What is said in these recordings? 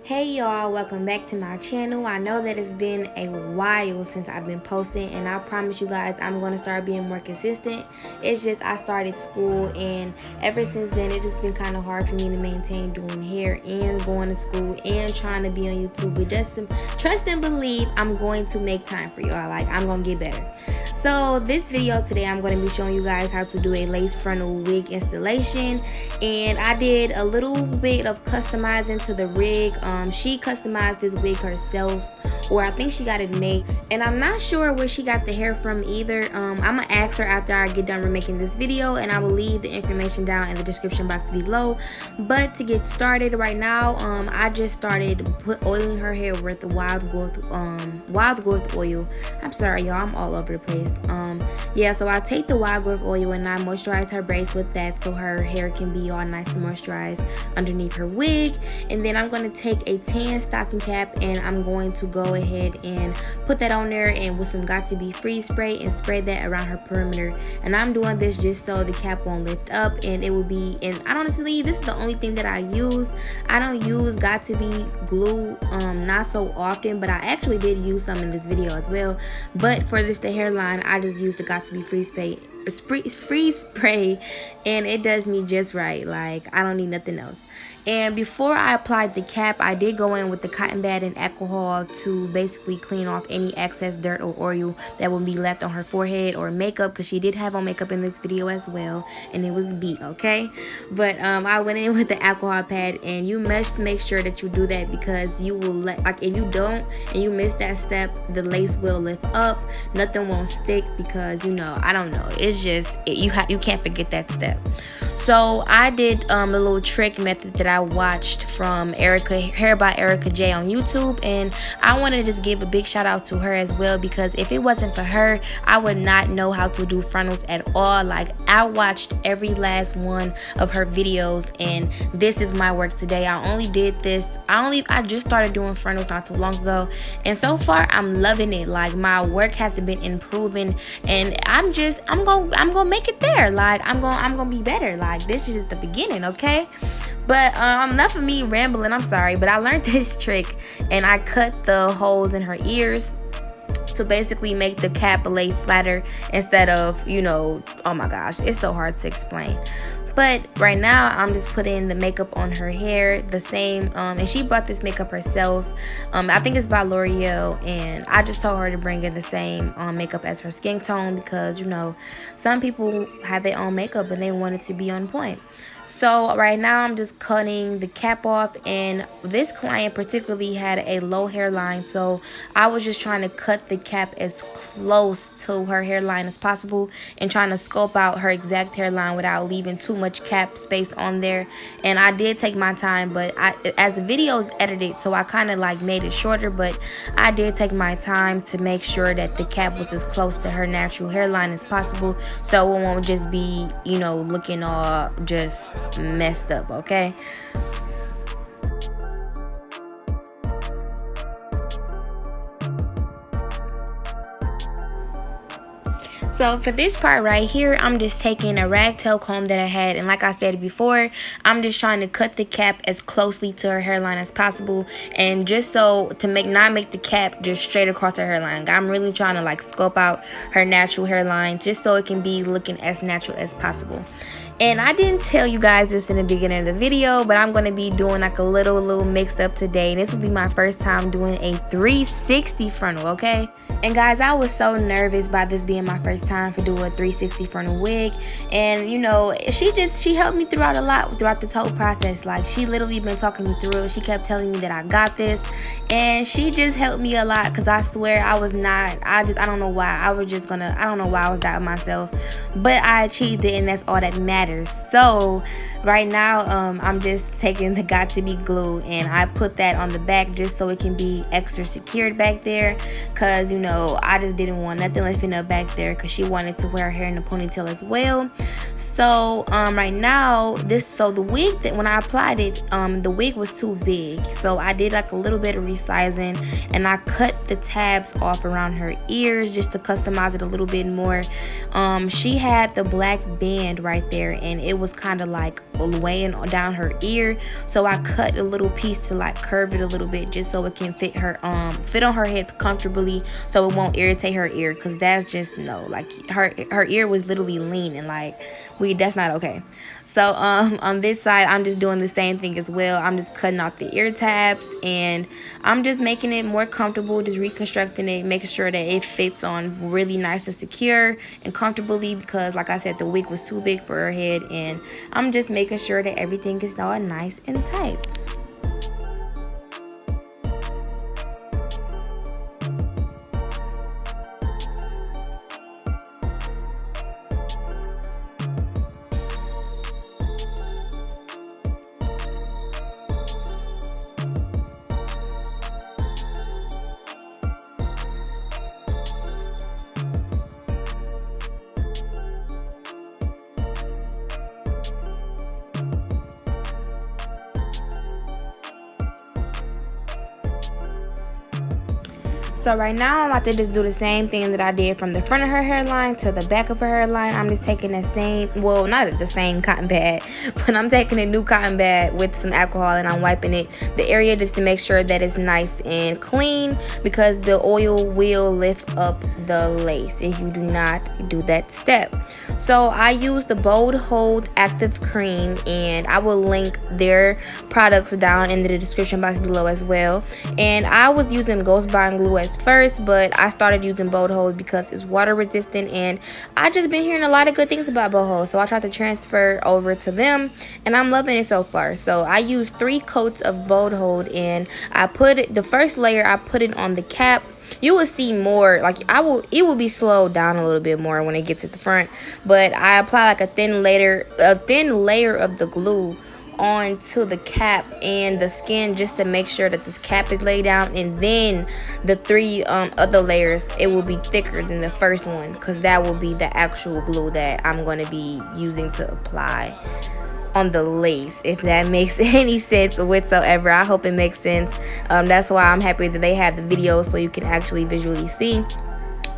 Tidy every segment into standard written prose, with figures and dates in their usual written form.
Hey y'all, welcome back to my channel. I know that it's been a while since I've been posting, and I promise you guys I'm going to start being more consistent. It's just I started school, and ever since then it's just been kind of hard for me to maintain doing hair and going to school and trying to be on YouTube. But just trust and believe I'm going to make time for y'all. Like, I'm going to get better. So this video today, I'm going to be showing you guys how to do a lace frontal wig installation, and I did a little bit of customizing to the rig. She customized this wig herself, or I think she got it made, and I'm not sure where she got the hair from either. I'm gonna ask her after I get done making this video, and I will leave the information down in the description box below. But to get started right now, I just started oiling her hair with wild growth oil. I'm sorry y'all, I'm all over the place. Yeah, so I take the wild growth oil and I moisturize her braids with that so her hair can be all nice and moisturized underneath her wig. And then I'm going to take a tan stocking cap and I'm going to go ahead and put that on there and with some Got To Be Freeze spray and spray that around her perimeter. And I'm doing this just so the cap won't lift up, and it will be, and I honestly, this is the only thing that I use. I don't use Got To Be glue not so often, but I actually did use some in this video as well. But for the hairline, I just use the Got To Be Freeze spray, and it does me just right. Like, I don't need nothing else. And before I applied the cap, I did go in with the cotton pad and alcohol to basically clean off any excess dirt or oil that would be left on her forehead or makeup, because she did have on makeup in this video as well, and it was beat, okay? But I went in with the alcohol pad, and you must make sure that you do that, because you will like, if you don't and you miss that step, the lace will lift up, nothing won't stick, because I don't know, it's just you can't forget that step. So I did a little trick method that I watched from Hair by Erica J on YouTube, and I wanted to just give a big shout out to her as well, because if it wasn't for her, I would not know how to do frontals at all. Like, I watched every last one of her videos, and this is my work today. I only did this, I just started doing frontals not too long ago, and so far I'm loving it. Like, my work has been improving, and I'm gonna make it there. Like, I'm gonna be better. Like, this is just the beginning, okay? But enough of me rambling, I'm sorry, but I learned this trick, and I cut the holes in her ears to basically make the cap lay flatter instead of, oh my gosh, it's so hard to explain. But right now I'm just putting the makeup on her hair, the same, and she bought this makeup herself. I think it's by L'Oreal, and I just told her to bring in the same makeup as her skin tone, because some people have their own makeup and they want it to be on point. So right now I'm just cutting the cap off, and this client particularly had a low hairline, so I was just trying to cut the cap as close to her hairline as possible and trying to scope out her exact hairline without leaving too much cap space on there. And I did take my time, but as the video is edited, so I kind of like made it shorter, but I did take my time to make sure that the cap was as close to her natural hairline as possible, so it won't just be looking all just messed up, okay? So for this part right here, I'm just taking a ragtail comb that I had, and like I said before, I'm just trying to cut the cap as closely to her hairline as possible, and just so to not make the cap just straight across her hairline. I'm really trying to like scope out her natural hairline just so it can be looking as natural as possible. And I didn't tell you guys this in the beginning of the video, but I'm going to be doing like a little mixed up today. And this will be my first time doing a 360 frontal, okay? And guys, I was so nervous by this being my first time for doing a 360 frontal wig. And she helped me throughout a lot throughout this whole process. Like, she literally been talking me through it. She kept telling me that I got this, and she just helped me a lot, because I swear I was not, I don't know why. I don't know why I was doubting myself, but I achieved it, and that's all that matters. So right now I'm just taking the Got To Be glue, and I put that on the back just so it can be extra secured back there, because know, I just didn't want nothing lifting up back there because she wanted to wear her hair in a ponytail as well. So right now, the wig, that when I applied it, the wig was too big, so I did like a little bit of resizing, and I cut the tabs off around her ears just to customize it a little bit more. She had the black band right there, and it was kind of like weighing down her ear, so I cut a little piece to like curve it a little bit just so it can fit on her head comfortably, so it won't irritate her ear, because that's just no, like her ear was literally leaning, like that's not okay. So on this side, I'm just doing the same thing as well. I'm just cutting off the ear tabs, and I'm just making it more comfortable, just reconstructing it, making sure that it fits on really nice and secure and comfortably, because like I said, the wig was too big for her head, and I'm just making sure that everything is all nice and tight. So right now, I'm about to just do the same thing that I did from the front of her hairline to the back of her hairline. I'm just taking the same, well, not the same cotton pad, but I'm taking a new cotton pad with some alcohol, and I'm wiping the area just to make sure that it's nice and clean, because the oil will lift up the lace if you do not do that step. So I use the Bold Hold Active Cream, and I will link their products down in the description box below as well. And I was using Ghost Bond Glue at first, but I started using Bold Hold because it's water resistant, and I just been hearing a lot of good things about Bold Hold, so I tried to transfer over to them, and I'm loving it so far. So I used 3 coats of Bold Hold, and I put it, the first layer I put it on the cap. You will see more, like it will be slowed down a little bit more when it gets to the front, but I apply like a thin layer of the glue onto the cap and the skin, just to make sure that this cap is laid down, and then the 3 other layers, it will be thicker than the first one, because that will be the actual glue that I'm going to be using to apply on the lace, if that makes any sense whatsoever. I hope it makes sense. That's why I'm happy that they have the video so you can actually visually see.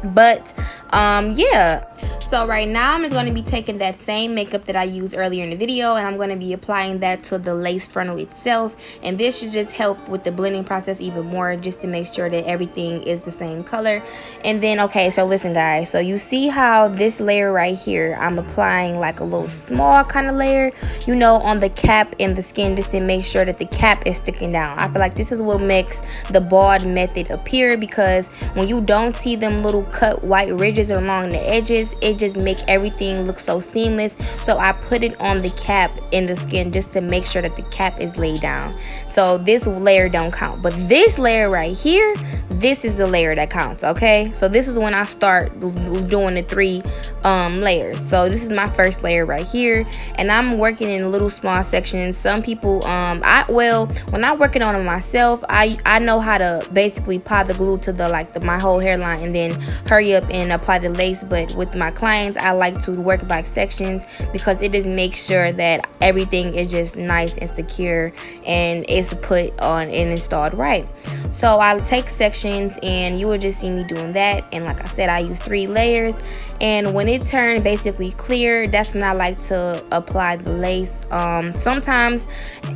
But yeah, so right now I'm just going to be taking that same makeup that I used earlier in the video, and I'm going to be applying that to the lace frontal itself, and this should just help with the blending process even more, just to make sure that everything is the same color. And then, okay, so listen guys, so you see how this layer right here, I'm applying like a little small kind of layer, you know, on the cap and the skin, just to make sure that the cap is sticking down. I feel like this is what makes the bald method appear, because when you don't see them little cut white ridges along the edges, it just make everything look so seamless. So I put it on the cap and the skin just to make sure that the cap is laid down. So this layer don't count, but this layer right here, this is the layer that counts. Okay, so this is when I start doing the 3 layers. So this is my first layer right here, and I'm working in little small sections. Some people when I'm working on it myself, I know how to basically apply the glue to my whole hairline, and then hurry up and apply the lace. But with my clients, I like to work by sections, because it just makes sure that everything is just nice and secure and it's put on and installed right. So I'll take sections, and you will just see me doing that. And like I said, I use 3 layers, and when it turned basically clear, that's when I like to apply the lace. Sometimes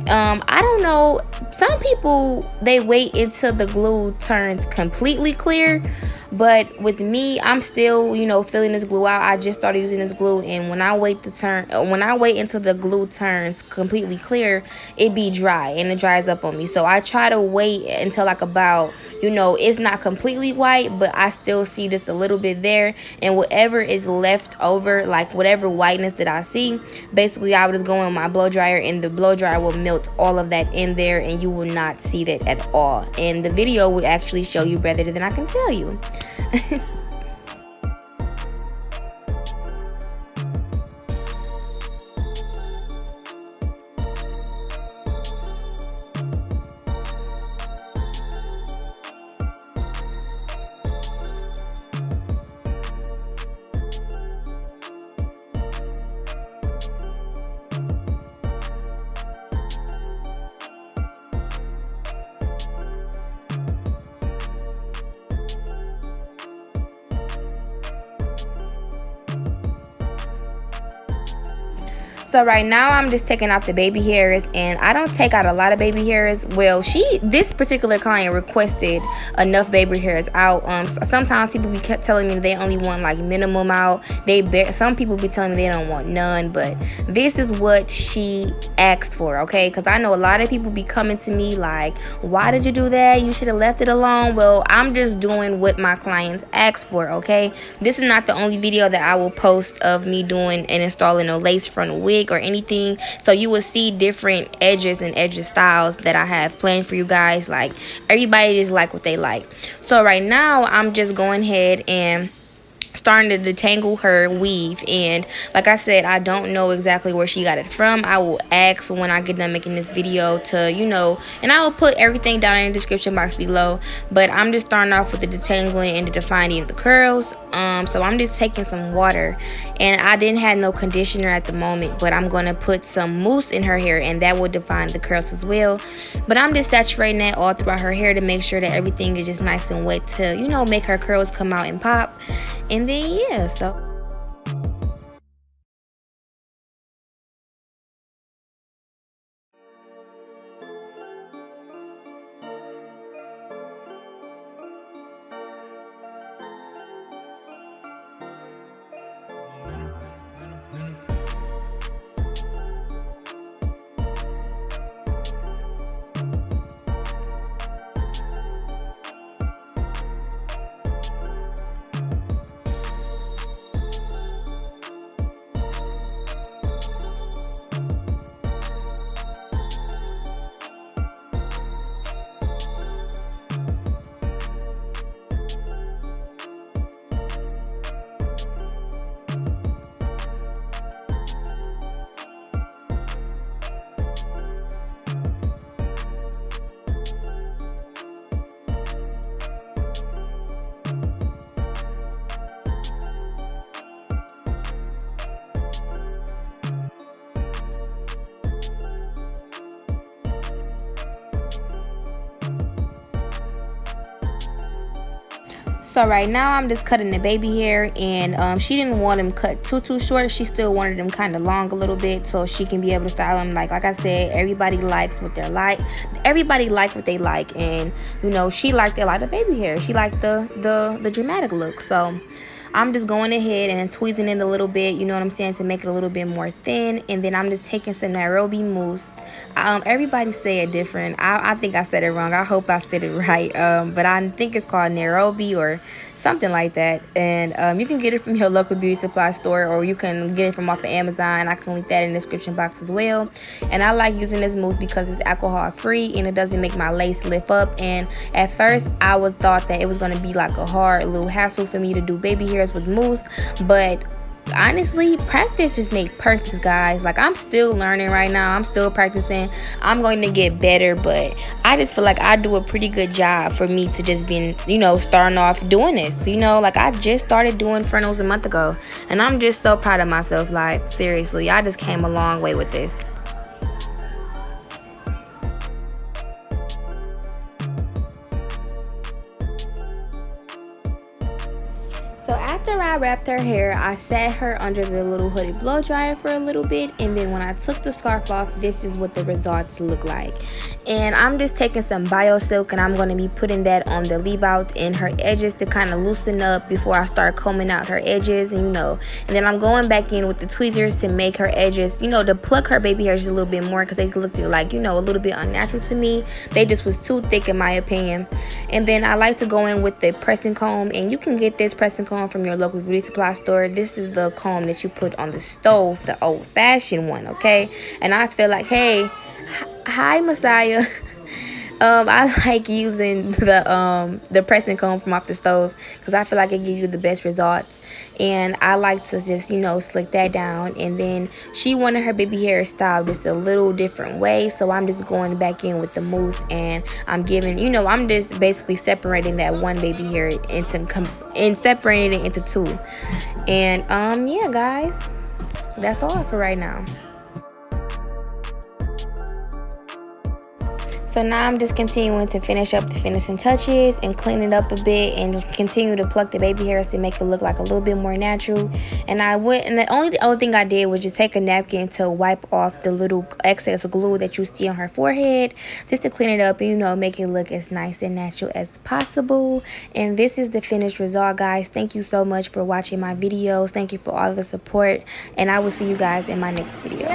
I don't know, some people, they wait until the glue turns completely clear, but with me, I'm still, you know, filling this glue out. I just started using this glue, and when I wait until the glue turns completely clear, it be dry, and it dries up on me. So I try to wait until like about, you know, it's not completely white, but I still see just a little bit there, and whatever is left over, like whatever whiteness that I see, basically I would just go in my blow dryer, and the blow dryer will melt all of that in there, and you will not see that at all, and the video will actually show you better than I can tell you. So right now I'm just taking out the baby hairs, and I don't take out a lot of baby hairs. Well, this particular client requested enough baby hairs out. Sometimes people be kept telling me they only want like minimum out. Some people be telling me they don't want none, but this is what she asked for, okay? Because I know a lot of people be coming to me like, why did you do that? You should have left it alone. Well, I'm just doing what my clients asked for, okay? This is not the only video that I will post of me doing and installing a lace frontal wig or anything, so you will see different edges and edges styles that I have planned for you guys. Like, everybody just like what they like. So right now I'm just going ahead and starting to detangle her weave, and like I said, I don't know exactly where she got it from. I will ask when I get done making this video to, you know, and I will put everything down in the description box below. But I'm just starting off with the detangling and the defining of the curls. So I'm just taking some water, and I didn't have no conditioner at the moment, but I'm gonna put some mousse in her hair, and that will define the curls as well. But I'm just saturating that all throughout her hair to make sure that everything is just nice and wet to, you know, make her curls come out and pop. And then yeah, so So right now I'm just cutting the baby hair, and she didn't want them cut too short. She still wanted them kind of long a little bit so she can be able to style them. Like I said, everybody likes what they're like. Everybody like what they like, and you know, she liked a lot of baby hair. She liked the dramatic look. So I'm just going ahead and tweezing it a little bit, you know what I'm saying, to make it a little bit more thin. And then I'm just taking some Nairobi mousse. Everybody say it different. I think I said it wrong. I hope I said it right. But I think it's called Nairobi or something like that. And you can get it from your local beauty supply store, or you can get it from off of Amazon. I can link that in the description box as well. And I like using this mousse because it's alcohol free and it doesn't make my lace lift up. And at first I thought that it was going to be like a hard little hassle for me to do baby hairs with mousse, but honestly, practice just makes perfect, guys. Like, I'm still learning right now. I'm still practicing. I'm going to get better, but I just feel like I do a pretty good job for me to just be, you know, starting off doing this. You know, like, I just started doing frontals a month ago, and I'm just so proud of myself. Like, seriously, I just came a long way with this. So after I wrapped her hair, I sat her under the little hooded blow dryer for a little bit, and then when I took the scarf off, this is what the results look like. And I'm just taking some bio silk, and I'm going to be putting that on the leave out and her edges to kind of loosen up before I start combing out her edges, and you know, and then I'm going back in with the tweezers to make her edges, you know, to pluck her baby hairs a little bit more, because they looked like, you know, a little bit unnatural to me. They just was too thick in my opinion. And then I like to go in with the pressing comb, and you can get this pressing comb from your local beauty supply store. This is the comb that you put on the stove, the old-fashioned one, okay? And I feel like, hey, hi Messiah. I like using the pressing comb from off the stove because I feel like it gives you the best results. And I like to just, you know, slick that down. And then she wanted her baby hair styled just a little different way, so I'm just going back in with the mousse, and I'm giving, you know, I'm just basically separating that one baby hair and separating it into two. And yeah, guys, that's all for right now. So now I'm just continuing to finish up the finishing touches and clean it up a bit and continue to pluck the baby hairs to make it look like a little bit more natural. And the only thing I did was just take a napkin to wipe off the little excess glue that you see on her forehead, just to clean it up and, you know, make it look as nice and natural as possible. And this is the finished result, guys. Thank you so much for watching my videos. Thank you for all the support, and I will see you guys in my next video.